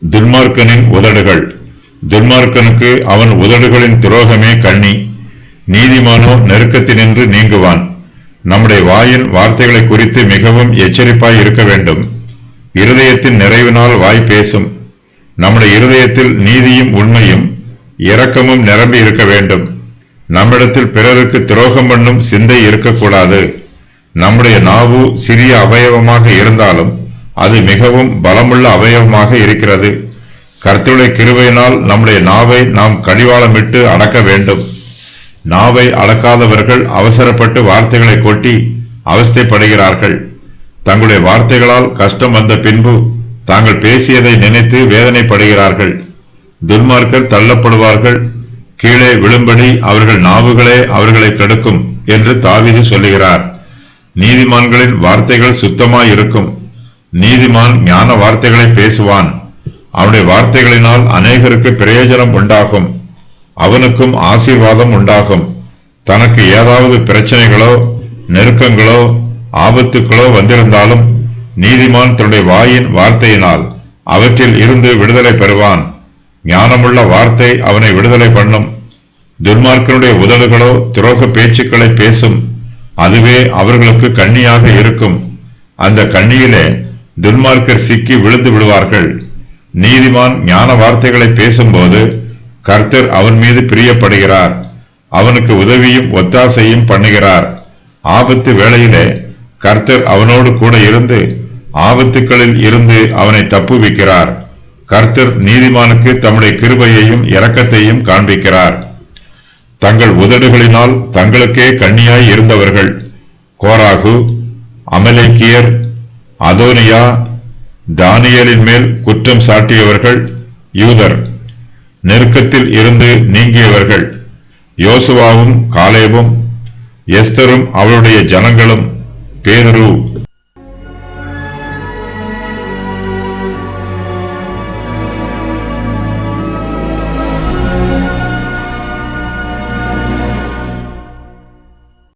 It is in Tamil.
துன்மார்க்கனின் உதடுகள். துன்மார்க்கனுக்கு அவன் உதடுகளின் துரோகமே கண்ணி. நீதிமானோ நெருக்கத்தினின்று நீங்குவான். நம்முடைய வாயின் வார்த்தைகளை குறித்து மிகவும் எச்சரிப்பாய் இருக்க வேண்டும். இருதயத்தின் நிறைவினால் வாய் பேசும். நம்முடைய இருதயத்தில் நீதியும் உண்மையும் இரக்கமும் நிரம்பி இருக்க வேண்டும். நம்மிடத்தில் பிறருக்கு துரோகம் பண்ணும் சிந்தை இருக்கக்கூடாது. நம்முடைய நாவு சிறிய அவயவமாக இருந்தாலும் அது மிகவும் பலமுள்ள அவயவமாக இருக்கிறது. கர்த்தருடைய கிருபையினால் நம்முடைய நாவை நாம் கடிவாளமிட்டு அடக்க வேண்டும். நாவை அடக்காதவர்கள் அவசரப்பட்டு வார்த்தைகளை கொட்டி அவஸ்தைப்படுகிறார்கள். தங்களுடைய வார்த்தைகளால் கஷ்டம் வந்த பின்பு தாங்கள் பேசியதை நினைத்து வேதனைப்படுகிறார்கள். துன்மார்க்கர் தள்ளப்படுவார்கள். கீழே விழும்படி அவர்கள் நாவுகளே அவர்களை கெடுக்கும் என்று தாவீது சொல்லுகிறார். நீதிமான்களின் வார்த்தைகள் சுத்தமாயிருக்கும். நீதிமான் ஞான வார்த்தைகளை பேசுவான். அவனுடைய வார்த்தைகளினால் அநேகருக்கு பிரயோஜனம் உண்டாகும். அவனுக்கும் ஆசீர்வாதம் உண்டாகும். தனக்கு ஏதாவது பிரச்சனைகளோ நெருக்கங்களோ ஆபத்துக்களோ வந்திருந்தாலும் நீதிமான் தன்னுடைய வாயின் வார்த்தையினால் அவற்றில் இருந்து விடுதலை பெறுவான். ஞானமுள்ள வார்த்தை அவனை விடுதலை பண்ணும். துன்மார்க்கனுடைய உதடுகளோ துரோக பேச்சுக்களை பேசும். அதுவே அவர்களுக்கு கண்ணியாக இருக்கும். அந்த கண்ணியிலே துன்மார்க்கர் சிக்கி விழுந்து விடுவார்கள். நீதிமான் ஞான வார்த்தைகளை பேசும்போது கர்த்தர் அவன் மீது பிரியப்படுகிறார். அவனுக்கு உதவியும் ஒத்தாசையும் பண்ணுகிறார். ஆபத்து வேளையிலே கர்த்தர் அவனோடு கூட இருந்து ஆபத்துக்களில் இருந்து அவனை தப்புவிக்கிறார். கர்த்தர் நீதிமானுக்கு தம்முடைய கிருபையையும் இரக்கத்தையும் காண்பிக்கிறார். தங்கள் உதடுகளினால் தங்களுக்கே கண்ணியாய் இருந்தவர்கள் கோராகு, அமலேக்கியர், அதோனியா, தானியேலின் மேல் குற்றம் சாட்டியவர்கள் யூதர். நெருக்கத்தில் இருந்து நீங்கியவர்கள் யோசுவாவும் காலேபும், எஸ்தரும் அவருடைய ஜனங்களும், பேதுரு,